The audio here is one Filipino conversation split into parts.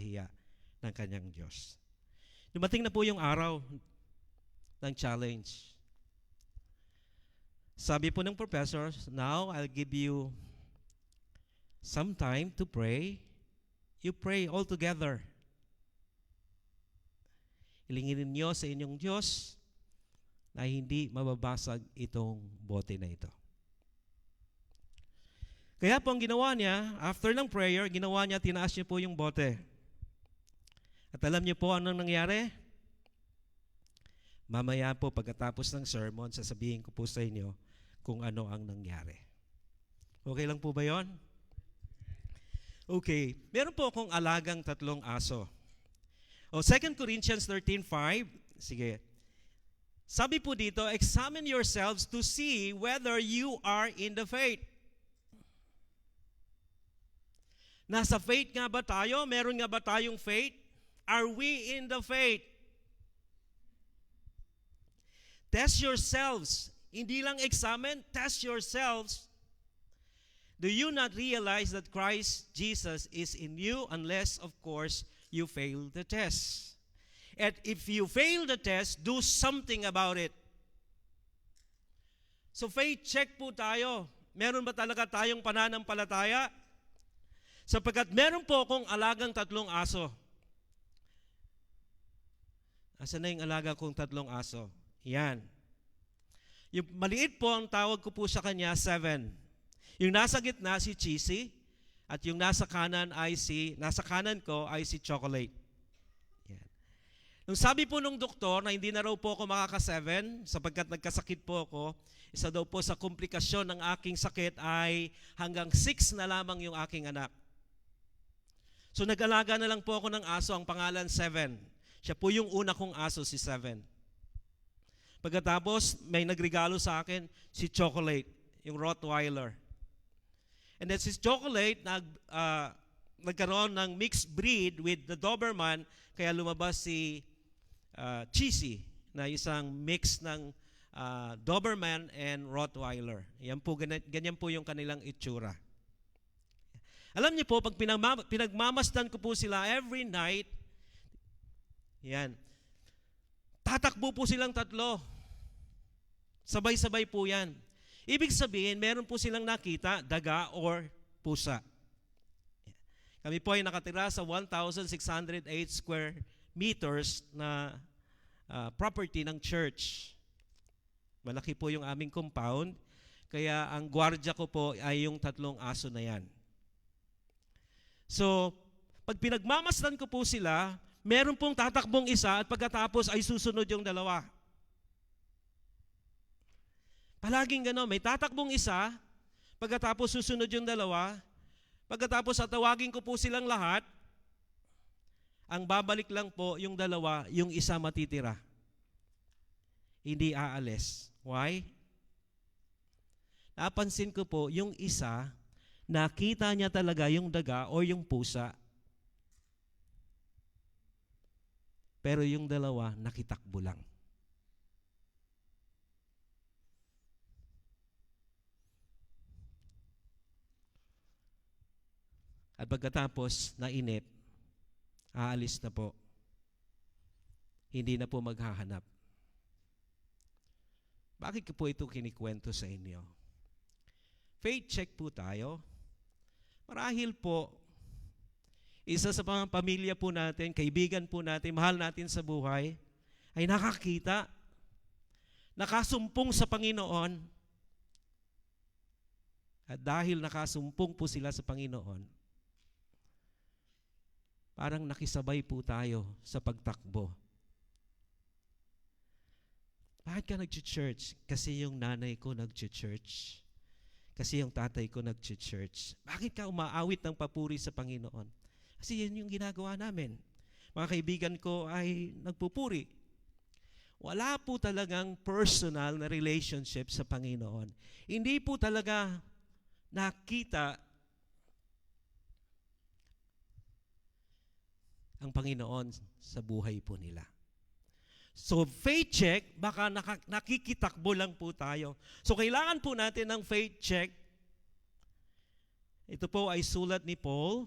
ipagpapahiya ng kanyang Diyos. Dumating na po yung araw ng challenge. Sabi po ng professor, now I'll give you some time to pray. You pray all together. Hilingin ninyo sa inyong Diyos na hindi mababasag itong bote na ito. Kaya po ang ginawa niya, after ng prayer, ginawa niya, tinaas niya po yung bote. At alam niyo po anong nangyari? Mamaya po pagkatapos ng sermon, sasabihin ko po sa inyo kung ano ang nangyari. Okay lang po ba yon? Okay. Meron po akong alagang 3 aso. 2 Corinthians 13:5. Sige. Sabi po dito, examine yourselves to see whether you are in the faith. Nasa faith nga ba tayo? Meron nga ba tayong faith? Are we in the faith? Test yourselves. Hindi lang examine, test yourselves. Do you not realize that Christ Jesus is in you unless, of course, you fail the test? And if you fail the test, do something about it. So faith check po tayo. Meron ba talaga tayong pananampalataya? Sapagkat meron po akong alagang 3 aso. Asan na yung alaga kong 3 aso? Yan. Yung maliit po, ang tawag ko po sa kanya, 7. Yung nasa gitna, si Cheesy. At yung nasa kanan ko ay si Chocolate. Yan. Nung sabi po nung doktor na hindi na raw po ako makaka-7 sapagkat nagkasakit po ako, isa daw po sa komplikasyon ng aking sakit ay hanggang 6 na lamang yung aking anak. So nag-alaga na lang po ako ng aso, ang pangalan 7. Siya po yung una kong aso, si 7. Pagkatapos, may nagregalo sa akin, si Chocolate, yung Rottweiler. And then si Chocolate, nagkaroon ng mixed breed with the Doberman, kaya lumabas si Cheesy, na isang mix ng Doberman and Rottweiler. Ganyan po yung kanilang itsura. Alam niyo po, pag pinagmamasdan ko po sila every night, yan, tatakbo po silang 3. Sabay-sabay po yan. Ibig sabihin, meron po silang nakita, daga or pusa. Kami po ay nakatira sa 1,608 square meters na property ng church. Malaki po yung aming compound, kaya ang gwardiya ko po ay yung 3 aso na yan. So, pag pinagmamasdan ko po sila, meron pong tatakbong isa at pagkatapos ay susunod yung 2. Palaging gano'n, may tatakbong isa, pagkatapos susunod yung 2, pagkatapos tatawagin ko po silang lahat, ang babalik lang po yung 2, yung isa matitira. Hindi aalis. Why? Napansin ko po, yung isa, nakita niya talaga yung daga o yung pusa. Pero yung 2, nakitakbo lang. At pagkatapos, nainip, aalis na po. Hindi na po maghahanap. Bakit ko po ito kinikwento sa inyo? Faith check po tayo. Marahil po, isa sa mga pamilya po natin, kaibigan po natin, mahal natin sa buhay, ay nakakita, nakasumpong sa Panginoon. At dahil nakasumpong po sila sa Panginoon, parang nakisabay po tayo sa pagtakbo. Bakit ka nag-church? Kasi yung nanay ko nag-church. Kasi yung tatay ko nag-church. Bakit ka umaawit ng papuri sa Panginoon? Kasi yan yung ginagawa namin. Mga kaibigan ko ay nagpupuri. Wala po talagang personal na relationship sa Panginoon. Hindi po talaga nakita ang Panginoon sa buhay po nila. So faith check, baka nakikitakbo lang po tayo. So kailangan po natin ng faith check. Ito po ay sulat ni Paul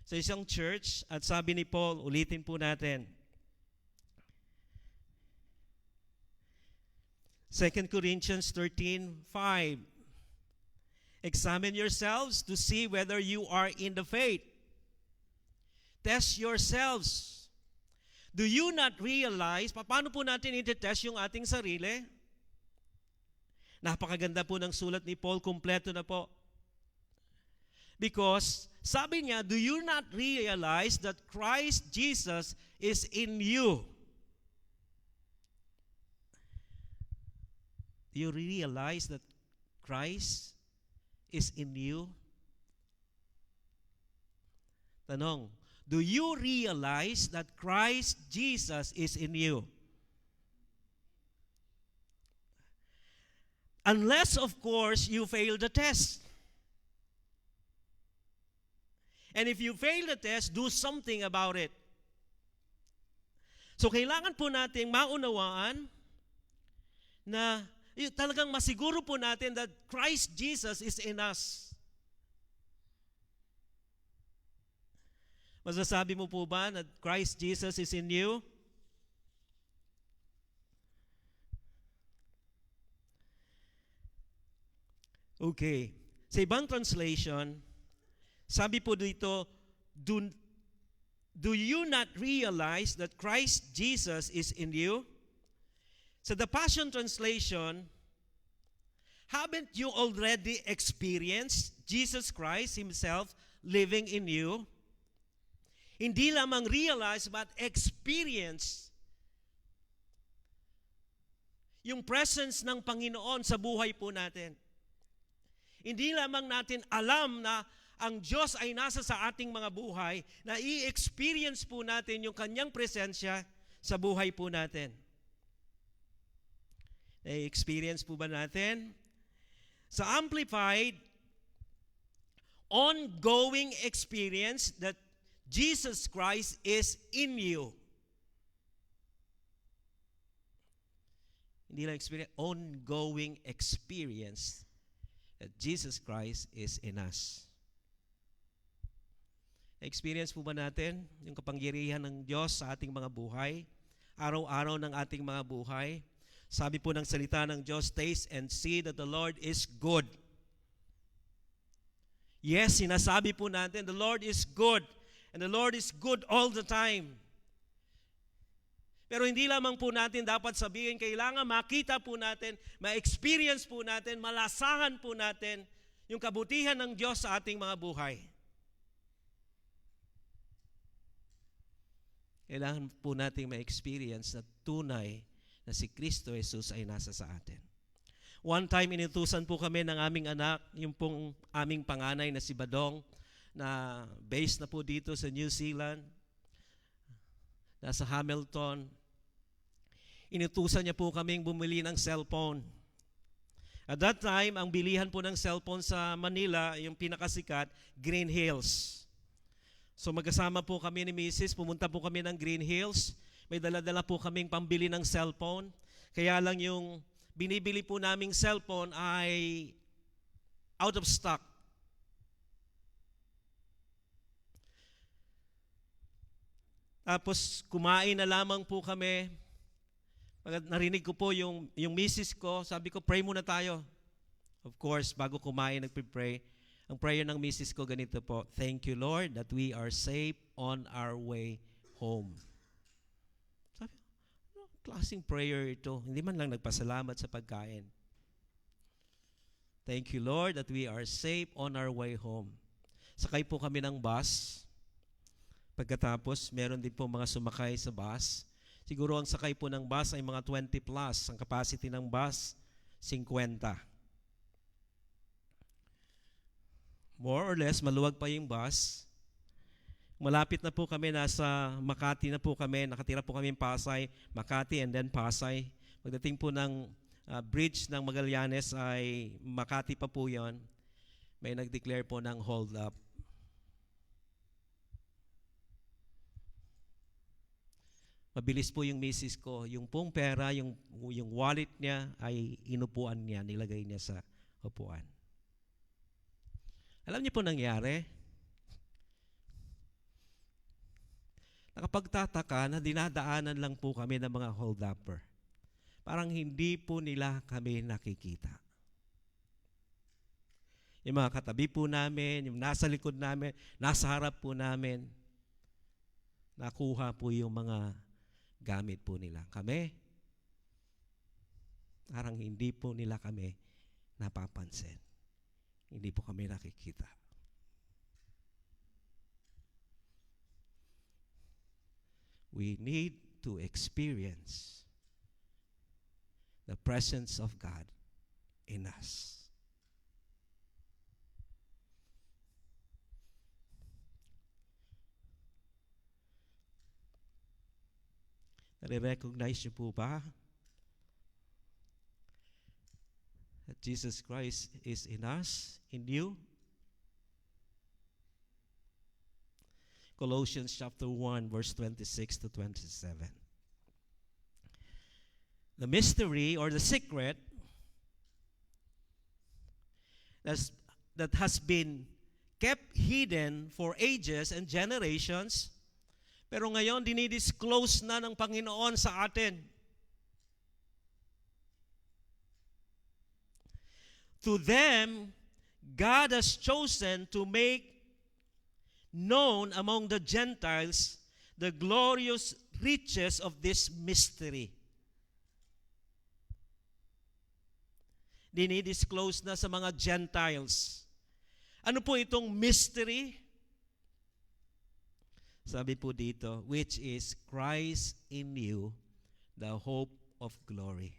sa isang church at sabi ni Paul, ulitin po natin. 2 Corinthians 13:5. Examine yourselves to see whether you are in the faith. Test yourselves. Do you not realize, paano po natin i-test yung ating sarili? Napakaganda po ng sulat ni Paul, kumpleto na po. Because, sabi niya, do you not realize that Christ Jesus is in you? Do you realize that Christ is in you? Tanong, do you realize that Christ Jesus is in you? Unless, of course, you fail the test. And if you fail the test, do something about it. So, kailangan po nating maunawaan na talagang masiguro po natin that Christ Jesus is in us. Masasabi mo po ba na Christ Jesus is in you? Okay. Sa ibang translation, sabi po dito, do you not realize that Christ Jesus is in you? Sa the Passion Translation, haven't you already experienced Jesus Christ Himself living in you? Hindi lamang realize but experience yung presence ng Panginoon sa buhay po natin. Hindi lamang natin alam na ang Diyos ay nasa sa ating mga buhay, na i-experience po natin yung Kanyang presensya sa buhay po natin. Na-experience po ba natin? Sa Amplified, ongoing experience that Jesus Christ is in you. Hindi lang experience, ongoing experience that Jesus Christ is in us. Experience po ba natin yung kapangyarihan ng Diyos sa ating mga buhay? Araw-araw ng ating mga buhay. Sabi po ng salita ng Diyos, taste and see that the Lord is good. Yes, sinasabi po natin, the Lord is good. And the Lord is good all the time. Pero hindi lamang po natin dapat sabihin, kailangan makita po natin, ma-experience po natin, malasahan po natin yung kabutihan ng Diyos sa ating mga buhay. Kailangan po natin ma-experience na tunay na si Kristo Jesus ay nasa sa atin. One time, inutusan po kami ng aming anak, yung pong aming panganay na si Badong, na based na po dito sa New Zealand, nasa Hamilton. Inutusan niya po kaming bumili ng cellphone. At that time, ang bilihan po ng cellphone sa Manila, yung pinakasikat, Green Hills. So magkasama po kami ni Mrs., pumunta po kami ng Green Hills. May dala-dala po kaming pambili ng cellphone. Kaya lang yung binibili po naming cellphone ay out of stock. Tapos kumain na lamang po kami. Narinig ko po yung misis ko, sabi ko, pray muna tayo. Of course, bago kumain, nagpipray. Ang prayer ng misis ko ganito po, thank you Lord that we are safe on our way home. Sabi, klaseng prayer ito. Hindi man lang nagpasalamat sa pagkain. Thank you Lord that we are safe on our way home. Sakay po kami ng bus. Pagkatapos, meron din po mga sumakay sa bus. Siguro ang sakay po ng bus ay mga 20 plus. Ang capacity ng bus, 50. More or less, maluwag pa yung bus. Malapit na po kami, nasa Makati na po kami. Nakatira po kami in Pasay, Makati and then Pasay. Pagdating po ng bridge ng Magallanes ay Makati pa po yon. May nag-declare po ng hold up. Mabilis po yung misis ko. Yung pong pera, yung wallet niya ay inupuan niya, nilagay niya sa upuan. Alam niyo po nangyari? nakapagtataka na dinadaanan lang po kami ng mga hold-upper. Parang hindi po nila kami nakikita. Yung mga katabi po namin, yung nasa likod namin, nasa harap po namin, nakuha po yung mga gamit po nila. Kami, parang hindi po nila kami napapansin. Hindi po kami nakikita. We need to experience the presence of God in us. Nare-recognize niyo po ba that Jesus Christ is in us, in you? Colossians chapter 1, verse 26 to 27. The mystery or the secret that has been kept hidden for ages and generations, pero ngayon dinidisclose na ng Panginoon sa atin. To them, God has chosen to make known among the Gentiles the glorious riches of this mystery. Dinidisclose na sa mga Gentiles. Ano po itong mystery? Sabi po dito, which is Christ in you, the hope of glory.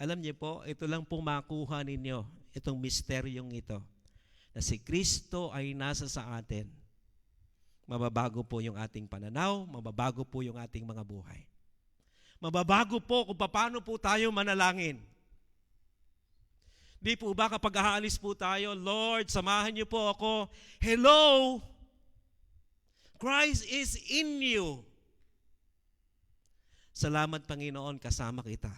Alam niyo po, ito lang pong makuha ninyo, itong misteryong ito, na si Kristo ay nasa sa atin. Mababago po yung ating pananaw, mababago po yung ating mga buhay. Mababago po kung paano po tayo manalangin. Di po ba kapag aalis po tayo, Lord, samahan niyo po ako. Hello! Christ is in you. Salamat Panginoon, kasama kita.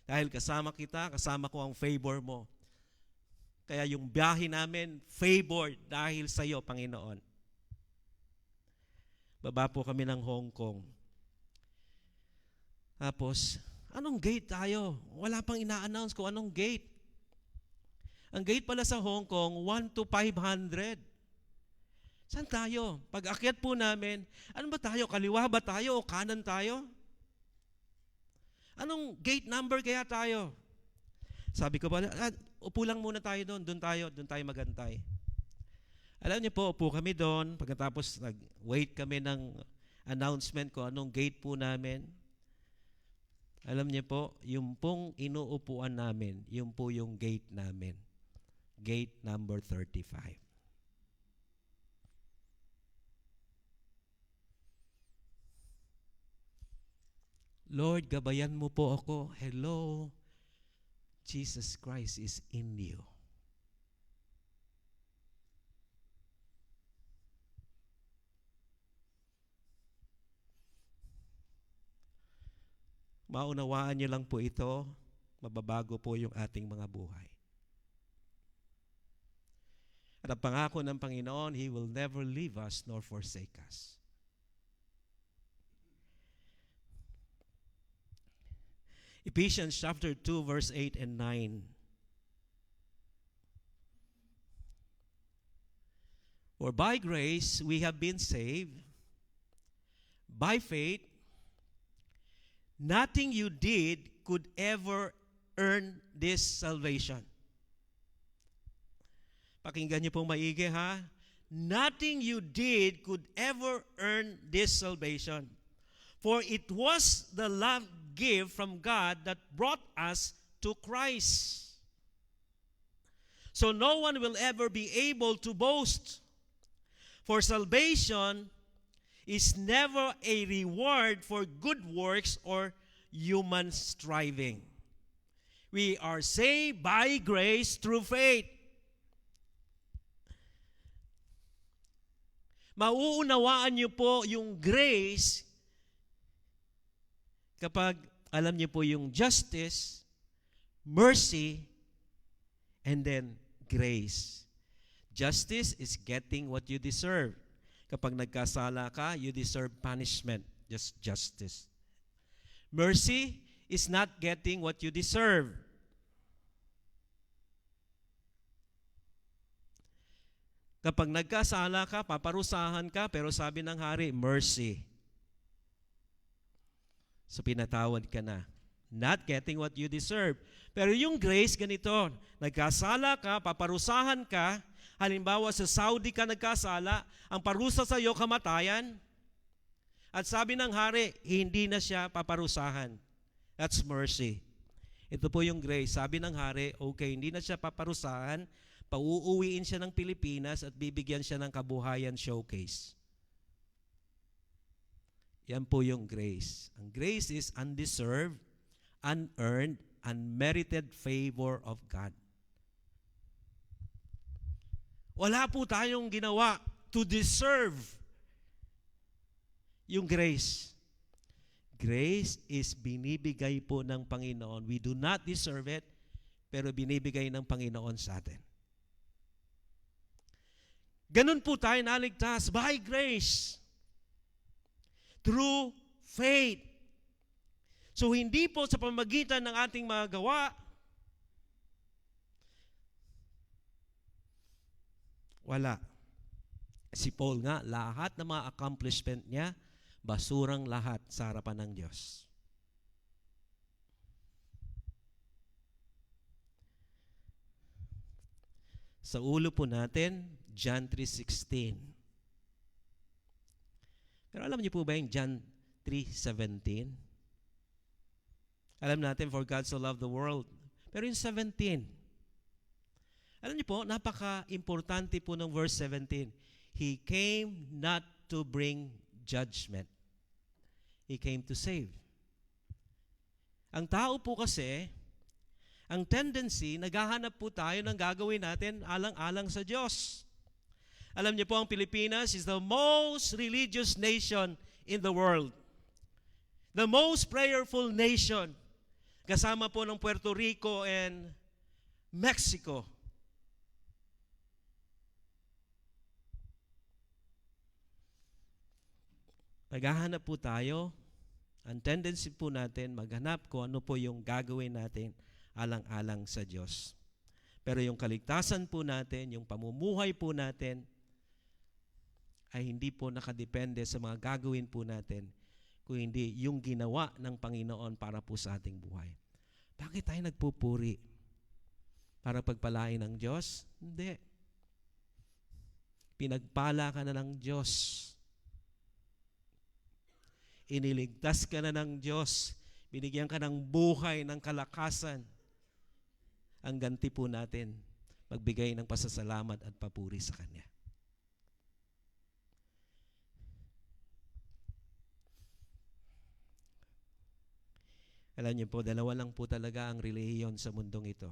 Dahil kasama kita, kasama ko ang favor mo. Kaya yung biyahe namin, favored dahil sa iyo, Panginoon. Baba po kami ng Hong Kong. Tapos, anong gate tayo? Wala pang ina-announce ko anong gate. Ang gate pala sa Hong Kong, 1 to 500. Saan tayo? Pag akyat po namin, ano ba tayo? Kaliwa ba tayo o kanan tayo? Anong gate number kaya tayo? Sabi ko pa, upo lang muna tayo doon. Doon tayo magantay. Alam niyo po, upo kami doon. Pagkatapos nag-wait kami ng announcement ko anong gate po namin. Alam niyo po, yung pong inuupuan namin, yung po yung gate namin. Gate number 35. Lord, gabayan mo po ako. Hello, Jesus Christ is in you. Maunawaan niyo lang po ito, mababago po yung ating mga buhay. At ang pangako ng Panginoon, He will never leave us nor forsake us. Ephesians chapter 2, verse 8 and 9. For by grace we have been saved, by faith. Nothing you did could ever earn this salvation. Pakinggan niyo pong maigi ha. Nothing you did could ever earn this salvation. For it was the love gift from God that brought us to Christ. So no one will ever be able to boast. For salvation is never a reward for good works or human striving. We are saved by grace through faith. Mauunawaan niyo po yung grace kapag alam niyo po yung justice, mercy, and then grace. Justice is getting what you deserve. Kapag nagkasala ka, you deserve punishment, just justice. Mercy is not getting what you deserve. Kapag nagkasala ka, paparusahan ka, pero sabi ng hari, mercy. So pinatawad ka na. Not getting what you deserve. Pero yung grace, ganito, nagkasala ka, paparusahan ka, halimbawa sa Saudi ka nagkasala, ang parusa sa iyo, kamatayan. At sabi ng hari, hindi na siya paparusahan. That's mercy. Ito po yung grace. Sabi ng hari, okay, hindi na siya paparusahan, pauuwiin siya ng Pilipinas at bibigyan siya ng kabuhayan showcase. Yan po yung grace. Ang grace is undeserved, unearned, unmerited favor of God. Wala po tayong ginawa to deserve yung grace. Grace is binibigay po ng Panginoon. We do not deserve it, pero binibigay ng Panginoon sa atin. Ganun po tayo naligtas by grace. Through faith. So hindi po sa pamamagitan ng ating mga gawa. Wala. Si Paul nga, lahat ng mga accomplishment niya, basurang lahat sa harapan ng Diyos. Sa ulo po natin, John 3:16. Pero alam niyo po ba yung John 3:17? Alam natin, for God so loved the world. Pero yung 17, alam niyo po, napaka-importante po ng verse 17. He came not to bring judgment. He came to save. Ang tao po kasi, ang tendency, naghahanap po tayo ng gagawin natin alang-alang sa Diyos. Alam niyo po, ang Pilipinas is the most religious nation in the world. The most prayerful nation. Kasama po ng Puerto Rico and Mexico. Naghahanap po tayo. Ang tendency po natin, maghanap kung ano po yung gagawin natin alang-alang sa Diyos. Pero yung kaligtasan po natin, yung pamumuhay po natin, ay hindi po nakadepende sa mga gagawin po natin, kung hindi yung ginawa ng Panginoon para po sa ating buhay. Bakit tayo nagpupuri? Para pagpalain ng Diyos? Hindi. Pinagpala ka na ng Diyos. Iniligtas ka na ng Diyos. Binigyan ka ng buhay, ng kalakasan. Ang ganti po natin, magbigay ng pasasalamat at papuri sa Kanya. Alam niyo po, dalawa lang po talaga ang relihiyon sa mundong ito.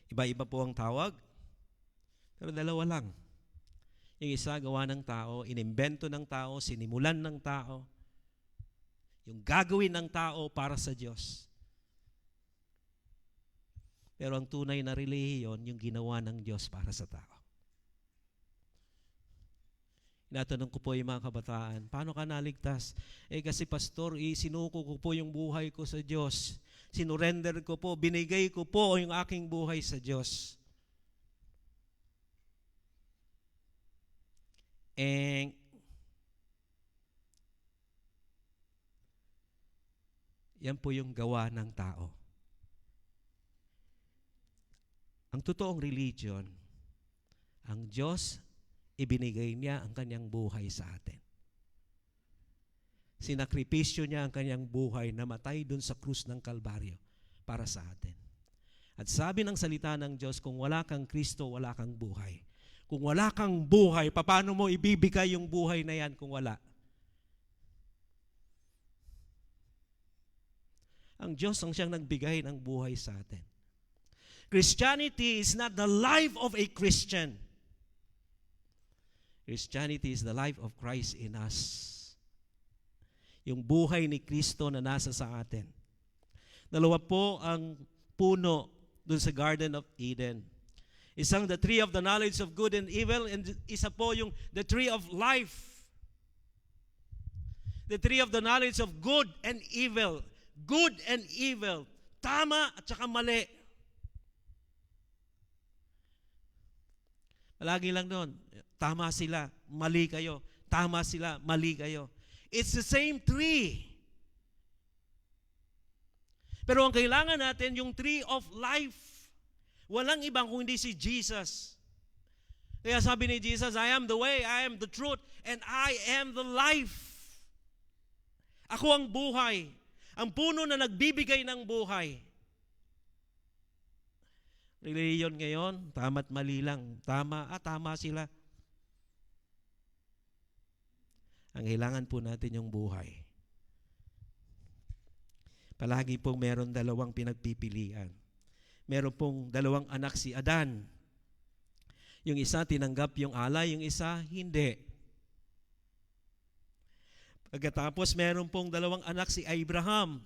Iba-iba po ang tawag, pero dalawa lang. Yung isa, gawa ng tao, inimbento ng tao, sinimulan ng tao. Yung gagawin ng tao para sa Diyos. Pero ang tunay na relihiyon, yung ginawa ng Diyos para sa tao. Inatanong ko po yung mga kabataan, paano ka naligtas? Kasi pastor, sinuko ko po yung buhay ko sa Diyos. Sinurrender ko po, binigay ko po yung aking buhay sa Diyos. Yan po yung gawa ng tao. Ang totoong religion, ang Diyos, ibinigay niya ang kanyang buhay sa atin. Sinakripisyo niya ang kanyang buhay, namatay dun sa krus ng Kalbaryo para sa atin. At sabi ng salita ng Diyos, kung wala kang Kristo, wala kang buhay. Kung wala kang buhay, paano mo ibibigay yung buhay na yan kung wala? Ang Diyos ang siyang nagbigay ng buhay sa atin. Christianity is not the life of a Christian. Christianity is the life of Christ in us. Yung buhay ni Kristo na nasa sa atin. Dalawa po ang puno dun sa Garden of Eden. Isang the tree of the knowledge of good and evil, and isa po yung the tree of life. The tree of the knowledge of good and evil. Good and evil. Tama at saka mali. Palagi lang doon, tama sila, mali kayo. Tama sila, mali kayo. It's the same tree. Pero ang kailangan natin, yung tree of life. Walang ibang kung hindi si Jesus. Kaya sabi ni Jesus, I am the way, I am the truth, and I am the life. Ako ang buhay. Ang puno na nagbibigay ng buhay. Reliyon ngayon, tama't mali lang. Tama sila. Ang kailangan po natin yung buhay. Palagi pong meron dalawang pinagpipilian. Meron pong dalawang anak si Adan. Yung isa tinanggap yung alay, yung isa hindi. Pagkatapos meron pong dalawang anak si Abraham.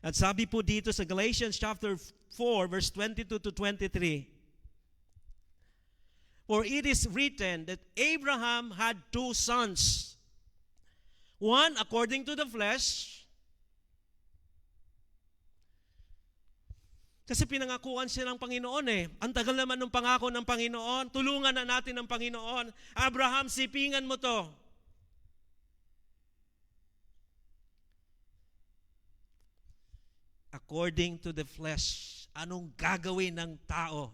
At sabi po dito sa Galatians chapter 4 verse 22 to 23. For it is written that Abraham had two sons. One according to the flesh. Kasi pinangakuan siya ng Panginoon eh. Ang tagal naman ng pangako ng Panginoon. Tulungan na natin ng Panginoon. Abraham, sipingan mo to. According to the flesh. Anong gagawin ng tao?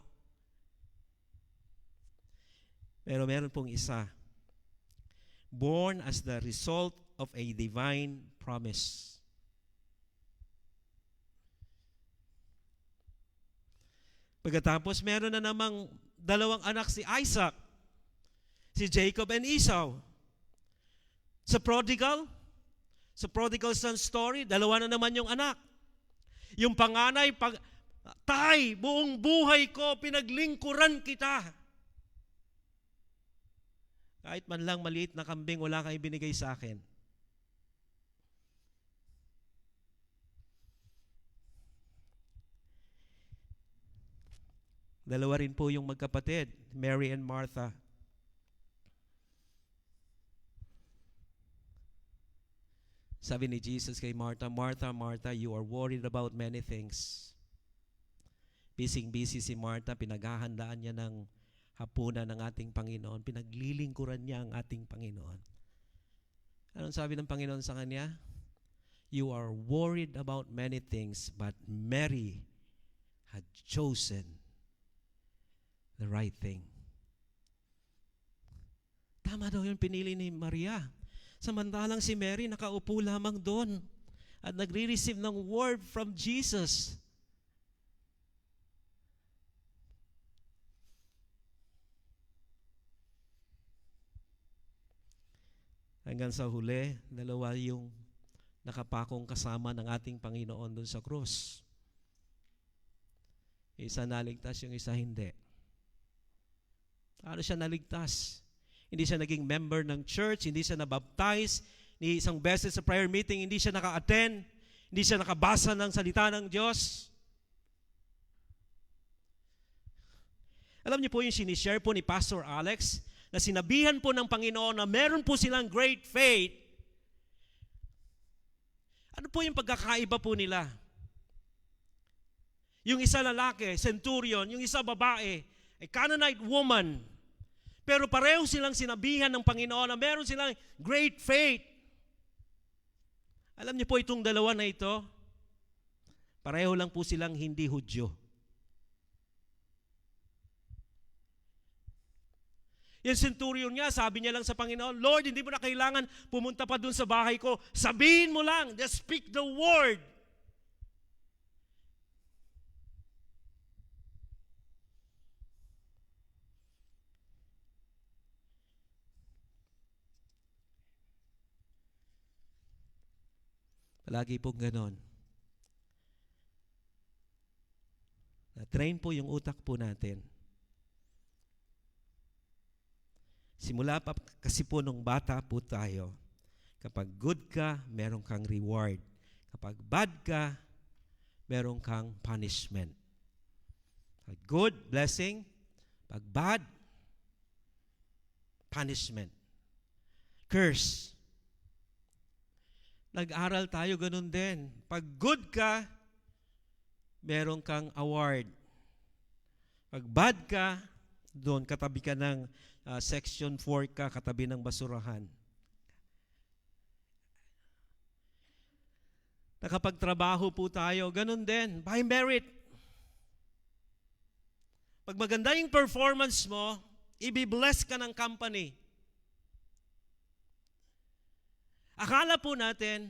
Pero meron pong isa. Born as the result of a divine promise. Pagkatapos, meron na namang dalawang anak si Isaac, si Jacob and Esau. Sa prodigal son story, dalawa na naman yung anak. Yung panganay, Tay, buong buhay ko, pinaglingkuran kita. Kahit man lang maliit na kambing, wala kang ibinigay sa akin. Dalawa rin po yung magkapatid, Mary and Martha. Sabi ni Jesus kay Martha, Martha, Martha, you are worried about many things. Busy si Martha, pinaghahandaan niya ng hapunan ng ating Panginoon. Pinaglilingkuran niya ang ating Panginoon. Anong sabi ng Panginoon sa kanya? You are worried about many things, but Mary had chosen the right thing. Tama daw yung pinili ni Maria. Samantalang si Mary nakaupo lamang doon at nagre-receive ng word from Jesus. Hanggang sa huli, dalawa yung nakapakong kasama ng ating Panginoon doon sa krus. Isa naligtas, yung isa hindi. Paano siya naligtas? Hindi siya naging member ng church, hindi siya nabaptize, ni isang beses sa prayer meeting, hindi siya naka-attend, hindi siya nakabasa ng salita ng Diyos. Alam niyo po yung sinishare po ni Pastor Alex, na sinabihan po ng Panginoon na meron po silang great faith. Ano po yung pagkakaiba po nila? Yung isa lalaki, centurion, yung isa babae, a Canaanite woman. Pero pareho silang sinabihan ng Panginoon na meron silang great faith. Alam niyo po itong dalawa na ito, pareho lang po silang hindi Hudyo. Yung centurion niya, sabi niya lang sa Panginoon, Lord, hindi mo na kailangan pumunta pa dun sa bahay ko. Sabihin mo lang, just speak the word. Palagi pong ganon. Na-train po yung utak po natin. Simula pa kasi po nung bata po tayo, kapag good ka, meron kang reward. Kapag bad ka, meron kang punishment. Pag good, blessing. Pag bad, punishment. Curse. Nag-aral tayo ganun din. Pag good ka, meron kang award. Pag bad ka, doon katabi ka ng section 4 ka, katabi ng basurahan. Nakapagtrabaho po tayo, ganun din, by merit. Pag maganda yung performance mo, i-bless ka ng company. Akala po natin,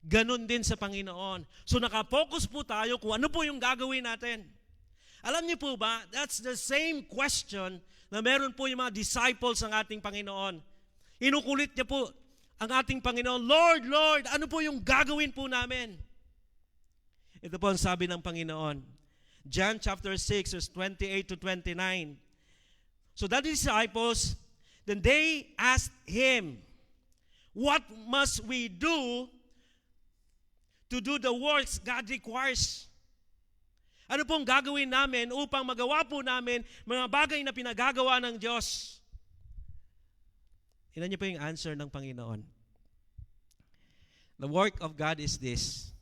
ganun din sa Panginoon. So nakapokus po tayo kung ano po yung gagawin natin. Alam niyo po ba, that's the same question na meron po yung mga disciples ng ating Panginoon. Inukulit niya po ang ating Panginoon, Lord, Lord, ano po yung gagawin po namin? Ito po ang sabi ng Panginoon. John chapter 6, verse 28 to 29. So the disciples, then they asked him, what must we do to do the works God requires? Ano pong gagawin namin upang magawa po namin mga bagay na pinagagawa ng Diyos? Tingnan niyo po yung answer ng Panginoon. The work of God is this,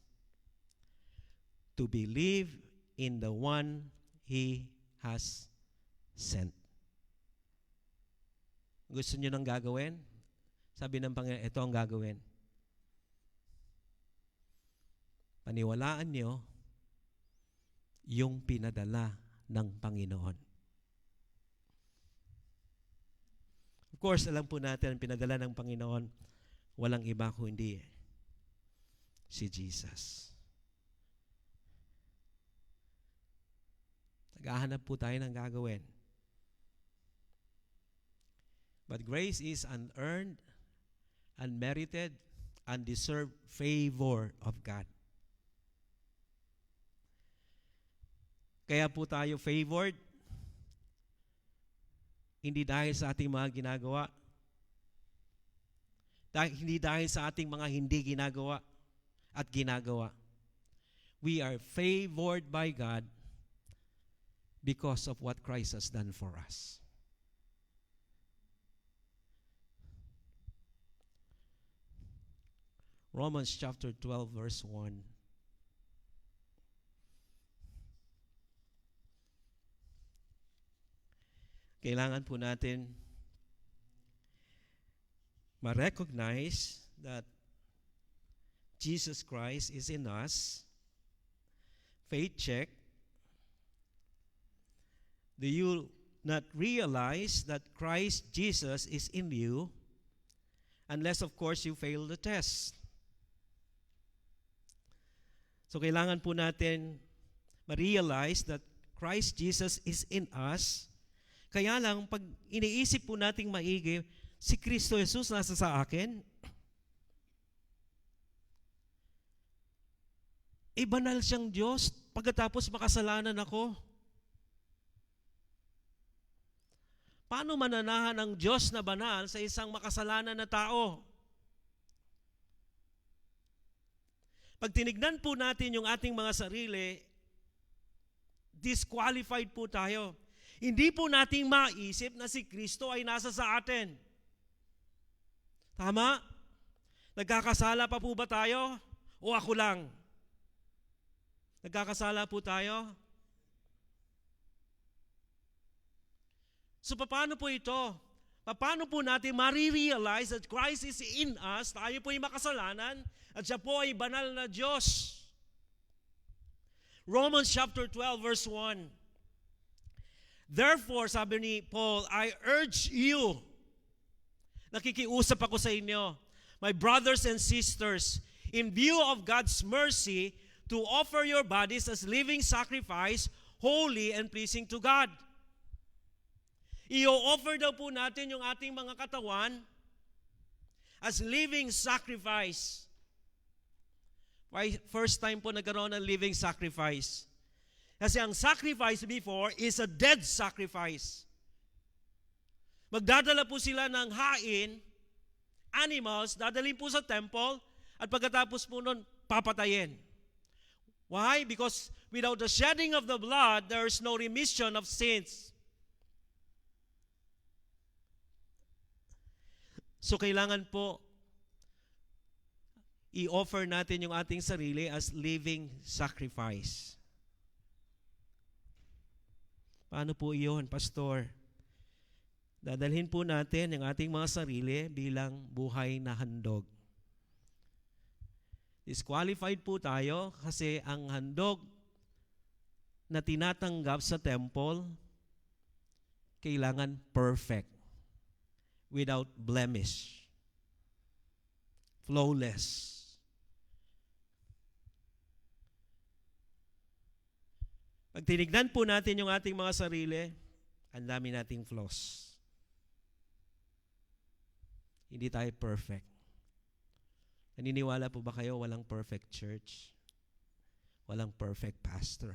to believe in the one He has sent. Gusto niyo nang gagawin? Sabi ng Panginoon, ito ang gagawin. Paniwalaan niyo yung pinadala ng Panginoon. Of course, alam po natin, ang pinadala ng Panginoon, walang iba kundi si Jesus. Naghahanap po tayo ng gagawin. But grace is unearned, unmerited, undeserved favor of God. Kaya po tayo favored, hindi dahil sa ating mga ginagawa, hindi dahil sa ating mga hindi ginagawa at ginagawa. We are favored by God because of what Christ has done for us. Romans chapter 12, verse 1. Kailangan po natin ma-recognize that Jesus Christ is in us. Faith check. Do you not realize that Christ Jesus is in you? Unless, of course, you fail the test. So, kailangan po natin ma-realize that Christ Jesus is in us. Kaya lang, pag iniisip po nating maigi, si Kristo Jesus nasa sa akin, banal siyang Diyos pagkatapos makasalanan ako. Paano mananahan ang Diyos na banal sa isang makasalanan na tao? Pag tinignan po natin yung ating mga sarili, disqualified po tayo. Hindi po natin maisip na si Kristo ay nasa sa atin. Tama? Nagkakasala pa po ba tayo? O ako lang? Nagkakasala po tayo? So paano po ito? Paano po natin marirealize that Christ is in us, tayo po ay makasalanan, at siya po ay banal na Diyos? Romans chapter 12, verse 1. Therefore, sabi ni Paul, I urge you, nakikiusap ako sa inyo, my brothers and sisters, in view of God's mercy, to offer your bodies as living sacrifice, holy and pleasing to God. I-offer daw po natin yung ating mga katawan as living sacrifice. First time po nagkaroon ng living sacrifice. Kasi ang sacrifice before is a dead sacrifice. Magdadala po sila ng hain, animals, dadalhin po sa temple, at pagkatapos po nun, papatayin. Why? Because without the shedding of the blood, there is no remission of sins. So kailangan po i-offer natin yung ating sarili as living sacrifice. Paano po iyon, Pastor? Dadalhin po natin yung ating mga sarili bilang buhay na handog. Disqualified po tayo kasi ang handog na tinatanggap sa temple, kailangan perfect, without blemish, flawless. Pag tinignan po natin yung ating mga sarili, ang dami nating flaws. Hindi tayo perfect. Naniniwala po ba kayo walang perfect church? Walang perfect pastor?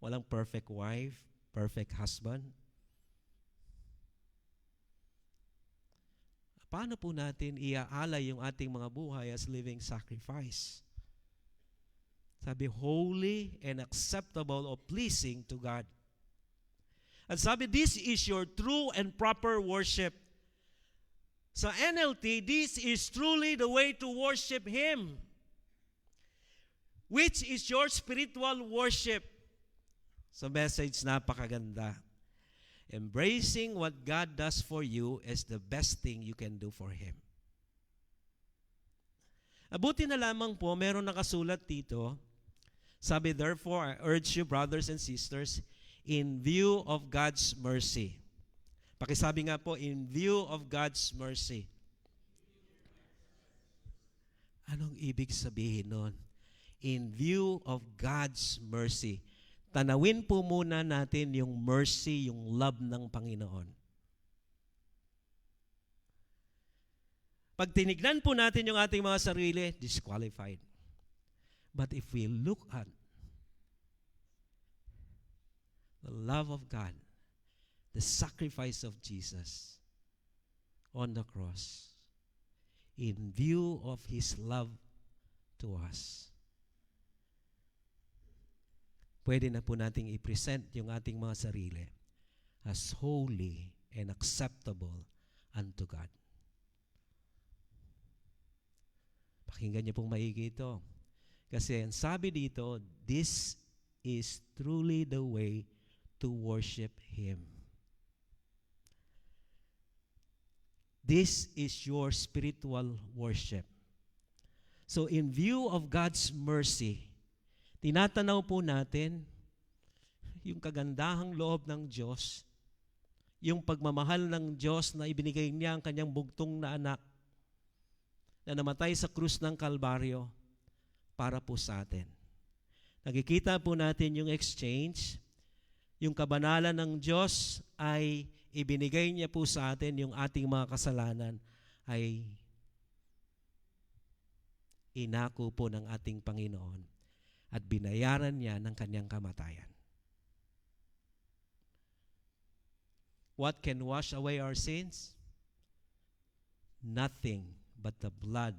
Walang perfect wife? Perfect husband? Paano po natin iaalay yung ating mga buhay as living sacrifice? Sabi, holy and acceptable or pleasing to God. At sabi, this is your true and proper worship. Sa NLT, this is truly the way to worship Him, which is your spiritual worship. So message, napakaganda. Embracing what God does for you is the best thing you can do for Him. Abuti na lamang po, meron nakasulat dito. Sabi, therefore, I urge you, brothers and sisters, in view of God's mercy. Pakisabi nga po, in view of God's mercy. Anong ibig sabihin nun? In view of God's mercy. Tanawin po muna natin yung mercy, yung love ng Panginoon. Pag tinignan po natin yung ating mga sarili, disqualified. But if we look at the love of God, the sacrifice of Jesus on the cross, in view of His love to us, pwede na po nating i-present yung ating mga sarili as holy and acceptable unto God. Pakinggan niyo pong maigi ito. Kasi ang sabi dito, this is truly the way to worship Him. This is your spiritual worship. So in view of God's mercy, tinatanaw po natin yung kagandahang loob ng Diyos, yung pagmamahal ng Diyos na ibinigay niya ang kanyang bugtong na anak na namatay sa krus ng Kalbaryo para po sa atin. Nakikita po natin yung exchange, yung kabanalan ng Diyos ay ibinigay niya po sa atin, yung ating mga kasalanan ay inako po ng ating Panginoon at binayaran niya ng kanyang kamatayan. What can wash away our sins? Nothing but the blood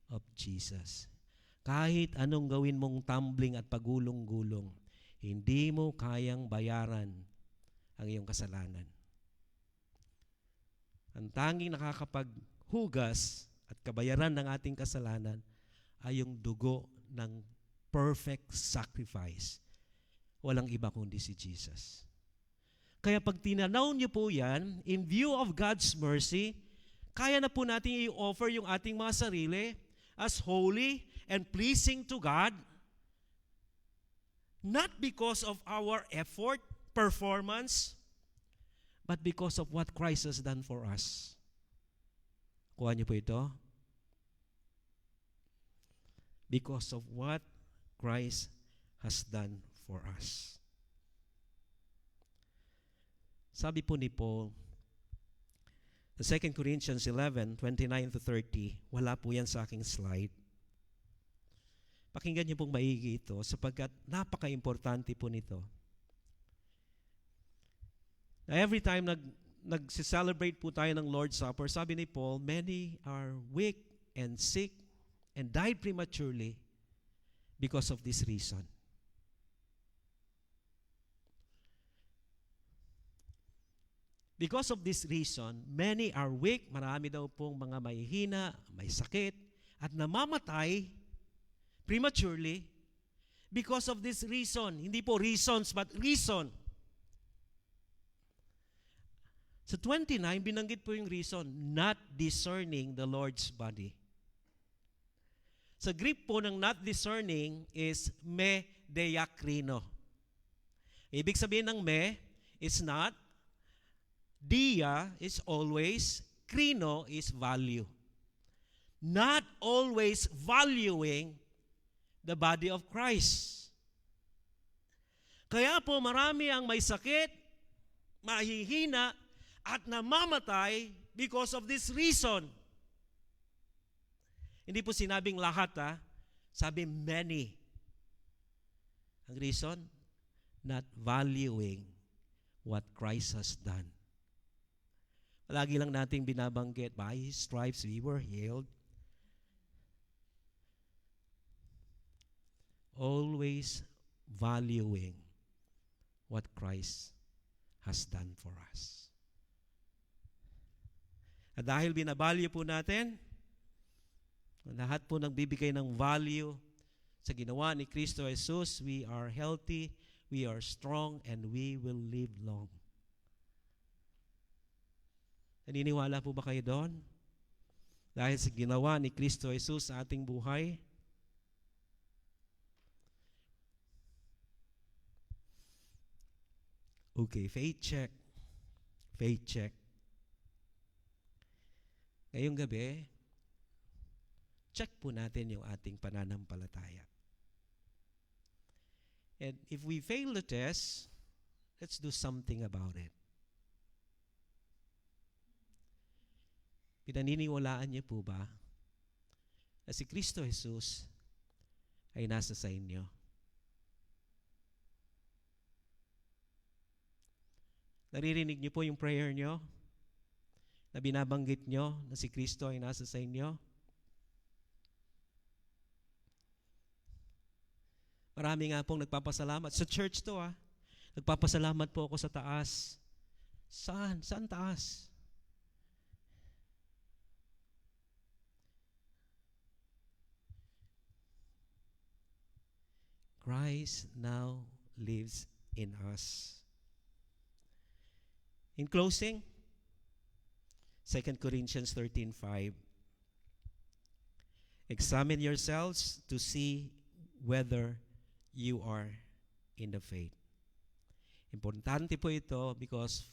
of Jesus. Kahit anong gawin mong tumbling at pagulong-gulong, hindi mo kayang bayaran ang iyong kasalanan. Ang tanging nakakapaghugas at kabayaran ng ating kasalanan ay yung dugo ng perfect sacrifice. Walang iba kundi si Jesus. Kaya pag tinanaw niyo po yan, in view of God's mercy, kaya na po natin i-offer yung ating mga sarili as holy and pleasing to God, not because of our effort, performance, but because of what Christ has done for us. Kuha niyo po ito. Because of what Christ has done for us. Sabi po ni Paul, sa 2 Corinthians 11:29-30, wala po yan sa aking slide. Pakinggan niyo pong maigi ito sapagkat napaka-importante po nito. Every time nag-celebrate po tayo ng Lord's Supper, sabi ni Paul, many are weak and sick and died prematurely because of this reason. Because of this reason, many are weak, marami daw pong mga may hina, may sakit, at namamatay prematurely because of this reason. Hindi po reasons, but reason. Sa 29, binanggit po yung reason, not discerning the Lord's body. Sa Greek po ng not discerning is me diakrino. Ibig sabihin ng me is not, dia is always, krino is value. Not always valuing the body of Christ. Kaya po marami ang may sakit, mahihina, at namamatay because of this reason. Hindi po sinabing lahat, sabi many. Ang reason, not valuing what Christ has done. Lagi lang nating binabanggit, by His stripes we were healed. Always valuing what Christ has done for us. At dahil binavalue po natin, lahat po nagbibigay ng value sa ginawa ni Kristo Jesus, we are healthy, we are strong, and we will live long. Naniniwala po ba kayo doon? Dahil sa ginawa ni Kristo Jesus sa ating buhay? Okay, faith check. Faith check. Ngayong gabi, check po natin yung ating pananampalataya. And if we fail the test, let's do something about it. Pinaniniwalaan niyo po ba na si Kristo Jesus ay nasa sa inyo? Naririnig niyo po yung prayer niyo na binabanggit niyo na si Kristo ay nasa sa inyo? Marami nga pong nagpapasalamat. Sa church to nagpapasalamat po ako sa taas. Saan? Saan taas? Christ now lives in us. In closing, 2 Corinthians 13:5. Examine yourselves to see whether you are in the faith. Importante po ito because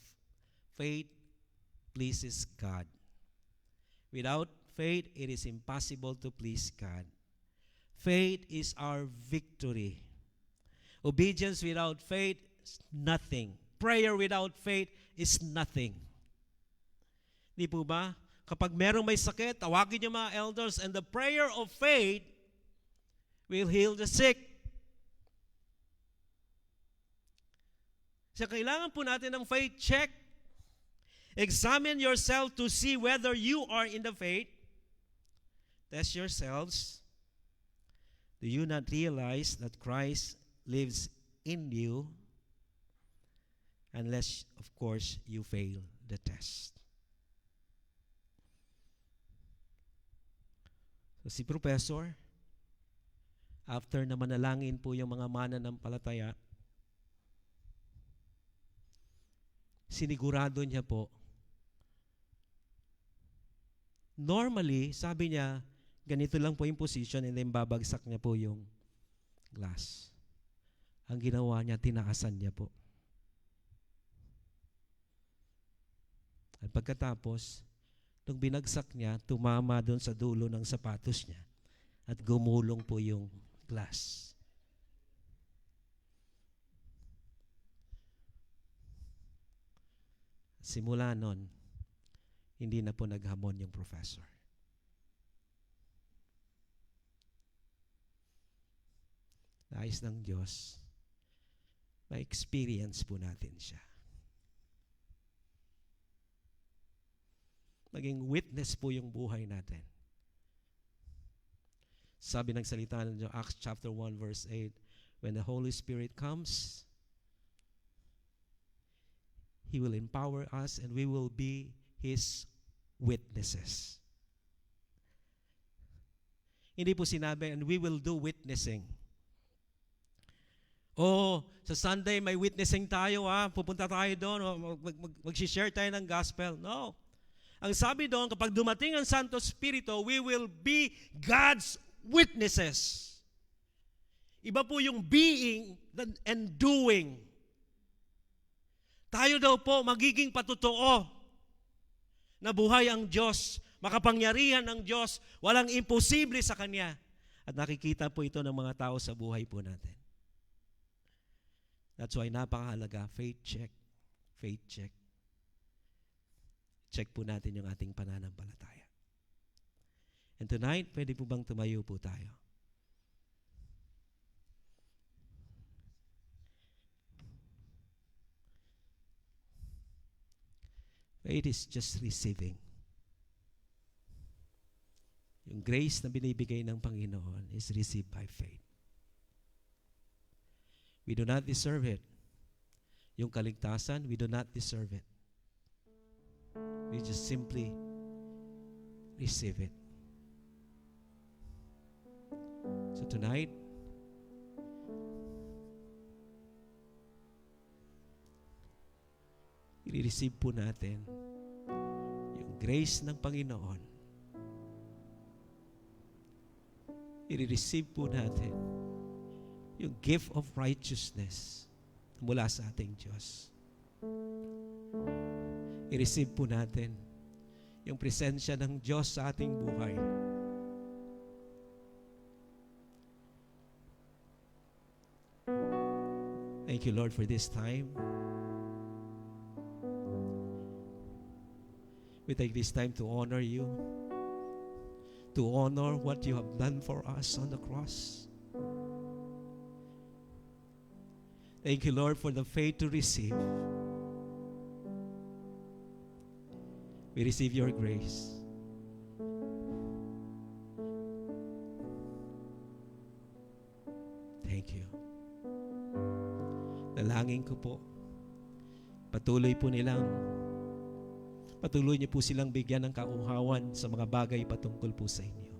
faith pleases God. Without faith, it is impossible to please God. Faith is our victory. Obedience without faith is nothing. Prayer without faith is nothing. Di po ba? Kapag merong may sakit, tawagin niyo mga elders, and the prayer of faith will heal the sick. So kailangan po natin ng faith check. Examine yourself to see whether you are in the faith. Test yourselves. Do you not realize that Christ lives in you? Unless, of course, you fail the test. So, si Professor, after na manalangin po yung mga mananampalataya, sinigurado niya po, normally, sabi niya, ganito lang po yung position and then babagsak niya po yung glass. Ang ginawa niya, tinaasan niya po. At pagkatapos, nung binagsak niya, tumama doon sa dulo ng sapatos niya at gumulong po yung glass. Simula nun, hindi na po naghamon yung professor. Nais ng Diyos, ma-experience po natin siya. Maging witness po yung buhay natin Sabi ng salita ng Diyos, Acts chapter 1 verse 8, when the Holy Spirit comes, He will empower us and we will be His witnesses. Hindi po sinabi, and we will do witnessing. Sa Sunday may witnessing tayo, pupunta tayo doon, mag-share tayo ng gospel. No. Ang sabi doon, kapag dumating ang Santo Espiritu, we will be God's witnesses. Iba po yung being and doing. Tayo daw po magiging patotoo na buhay ang Diyos, makapangyarihan ng Diyos, walang imposible sa Kanya. At nakikita po ito ng mga tao sa buhay po natin. That's why napakahalaga, faith check. Faith check. Check po natin yung ating pananampalataya. And tonight, pwede po bang tumayo po tayo? Faith is just receiving. Yung grace na binibigay ng Panginoon is received by faith. We do not deserve it. Yung kaligtasan, we do not deserve it. We just simply receive it. So tonight, i-receive po natin yung grace ng Panginoon. I-receive po natin yung gift of righteousness mula sa ating Diyos. I-receive po natin yung presensya ng Diyos sa ating buhay. Thank you, Lord, for this time. We take this time to honor you, to honor what you have done for us on the cross. Thank you, Lord, for the faith to receive. We receive your grace. Thank you. Dalangin ko po, patuloy niyo po silang bigyan ng kauhawan sa mga bagay patungkol po sa inyo.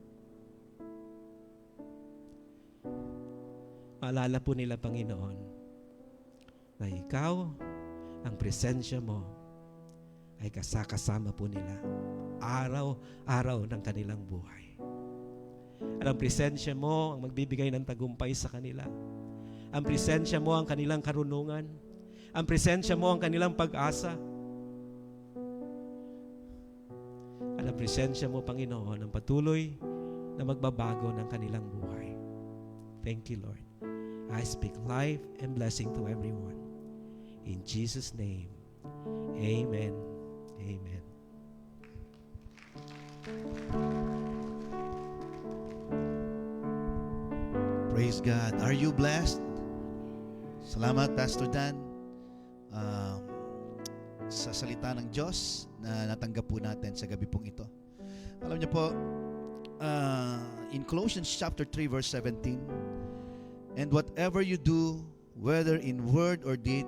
Maalala po nila, Panginoon, na ikaw, ang presensya mo, ay kasama po nila araw-araw ng kanilang buhay. At ang presensya mo ang magbibigay ng tagumpay sa kanila. Ang presensya mo ang kanilang karunungan. Ang presensya mo ang kanilang pag-asa. At ang presensya mo, Panginoon, ang patuloy na magbabago ng kanilang buhay. Thank you, Lord. I speak life and blessing to everyone. In Jesus' name, amen. Amen. Praise God. Are you blessed? Salamat, Pastor Dan, sa salita ng Diyos na natanggap po natin sa gabi pong ito. Alam niyo po, in Colossians chapter 3 verse 17, and whatever you do, whether in word or deed,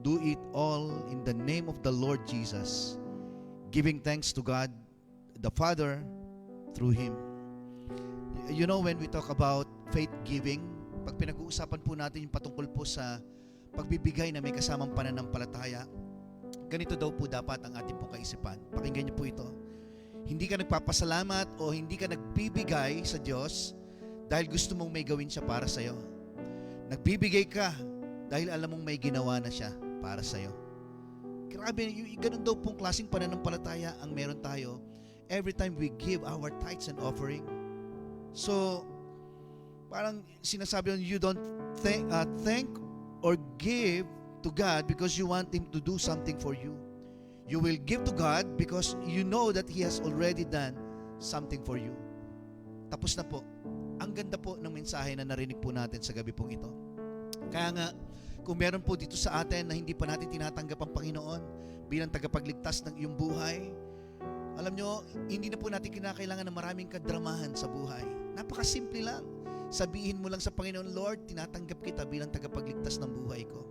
do it all in the name of the Lord Jesus, giving thanks to God the Father through Him. You know, when we talk about faith giving, pag pinag-uusapan po natin yung patungkol po sa pagbibigay na may kasamang pananampalataya, ganito daw po dapat ang ating pong kaisipan. Pakinggan niyo po ito. Hindi ka nagpapasalamat o hindi ka nagbibigay sa Diyos dahil gusto mong may gawin siya para sa'yo. Nagbibigay ka dahil alam mong may ginawa na siya para sa'yo. Grabe, ganun daw pong klaseng pananampalataya ang meron tayo every time we give our tithes and offering. So, parang sinasabi yun, you don't thank or give to God because you want Him to do something for you. You will give to God because you know that He has already done something for you. Tapos na po. Ang ganda po ng mensahe na narinig po natin sa gabi pong ito. Kaya nga, kung meron po dito sa atin na hindi pa natin tinatanggap ang Panginoon bilang tagapagligtas ng iyong buhay, Alam nyo, hindi na po natin kinakailangan ng maraming kadramahan sa buhay. Napakasimple lang. Sabihin mo lang sa Panginoon, Lord, tinatanggap kita bilang tagapagligtas ng buhay ko.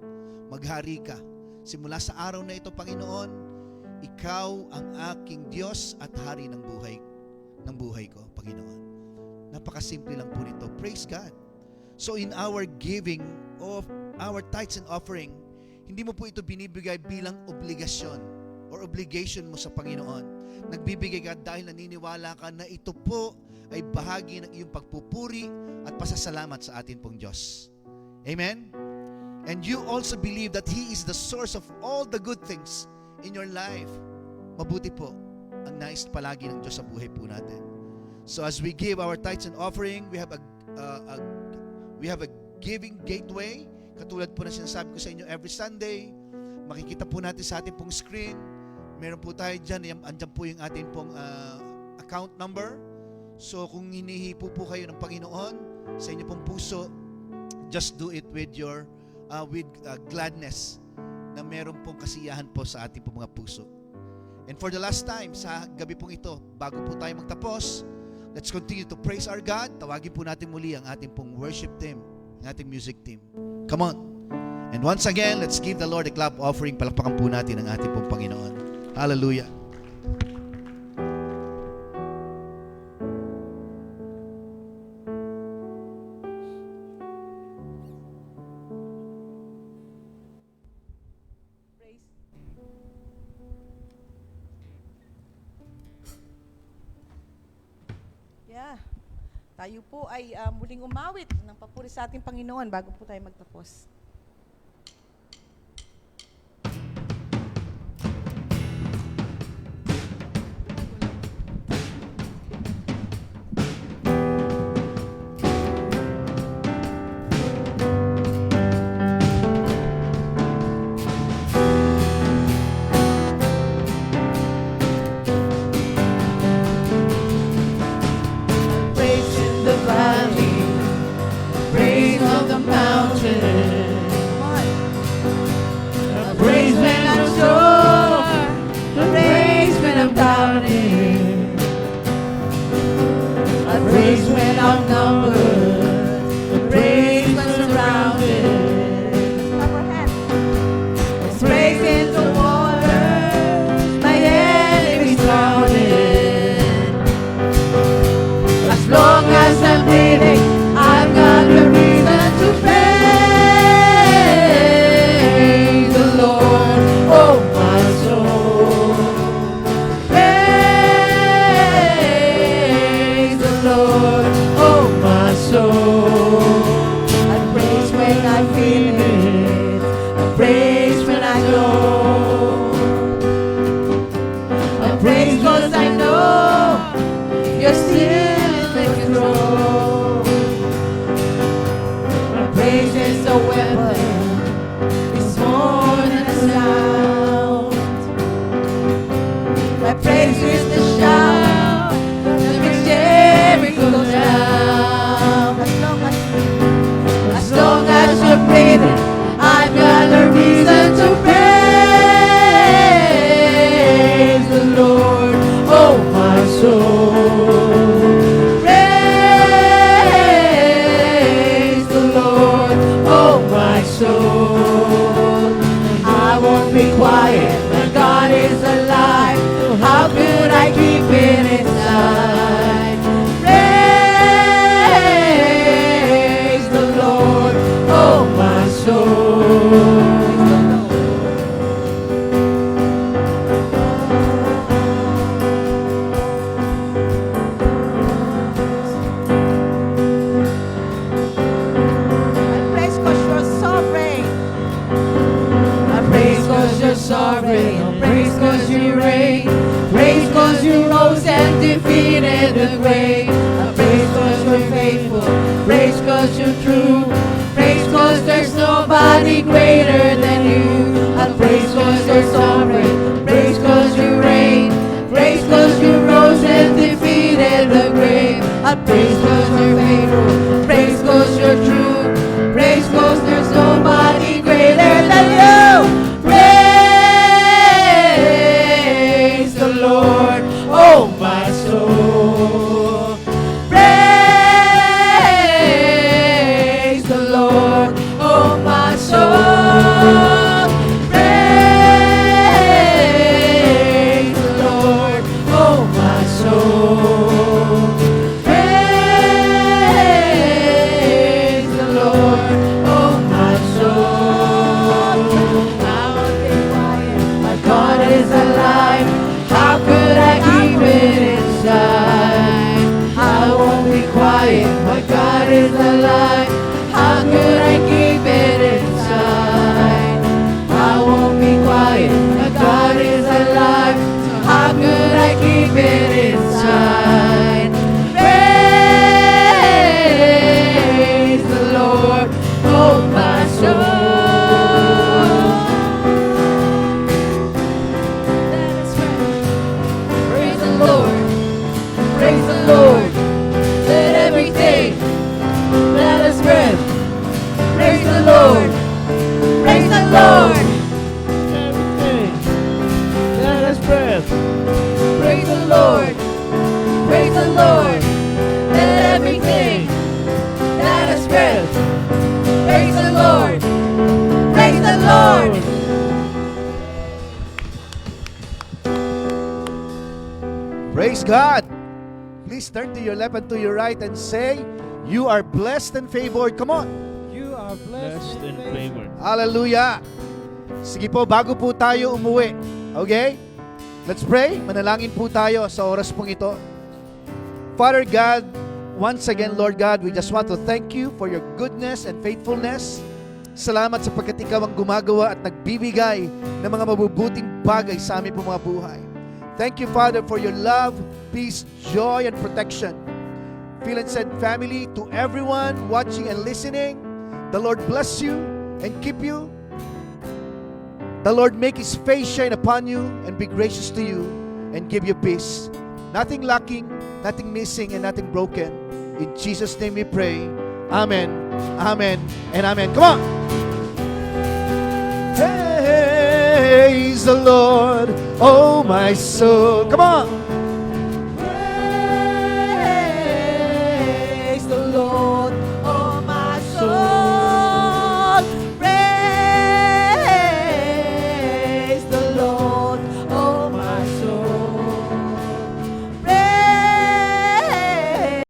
Maghari ka. Simula sa araw na ito, Panginoon, ikaw ang aking Diyos at hari ng buhay ko, Panginoon. Napakasimple lang po nito. Praise God. So in our giving of our tithes and offering, hindi mo po ito binibigay bilang obligasyon or obligation mo sa Panginoon. Nagbibigay ka dahil naniniwala ka na ito po ay bahagi ng iyong pagpupuri at pasasalamat sa atin pong Diyos. Amen? And you also believe that He is the source of all the good things in your life. Mabuti po ang nais palagi ng Diyos sa buhay po natin. So as we give our tithes and offering, we have a giving gateway. Katulad po na sinasabi ko sa inyo every Sunday, makikita po natin sa ating pong screen. Meron po tayo dyan, andyan po yung ating pong account number. So kung hinihipo po kayo ng Panginoon sa inyo pong puso, just do it with your gladness, na meron pong kasiyahan po sa ating pong mga puso. And for the last time, sa gabi pong ito, bago po tayo magtapos, let's continue to praise our God. Tawagin po natin muli ang ating pong worship team, ang ating music team. Come on. And once again, let's give the Lord a clap offering. Palakpakan po natin ang ating pong Panginoon. Hallelujah. Yeah. Tayo po ay muling umawit ng papuri sa ating Panginoon bago po tayo magtapos. Praise God. Please turn to your left and to your right and say, you are blessed and favored. Come on. You are blessed and favored. Hallelujah. Sige po, bago po tayo umuwi. Okay? Let's pray. Manalangin po tayo sa oras pong ito. Father God, once again, Lord God, we just want to thank you for your goodness and faithfulness. Salamat sapagkat ikaw ang gumagawa at nagbibigay ng mga mabubuting bagay sa aming mga buhay. Thank you, Father, for your love, peace, joy, and protection. Phil and Said family, to everyone watching and listening, the Lord bless you and keep you. The Lord make His face shine upon you and be gracious to you and give you peace. Nothing lacking, nothing missing, and nothing broken. In Jesus' name we pray. Amen, amen, and amen. Come on! Praise the Lord, oh my soul. Come on!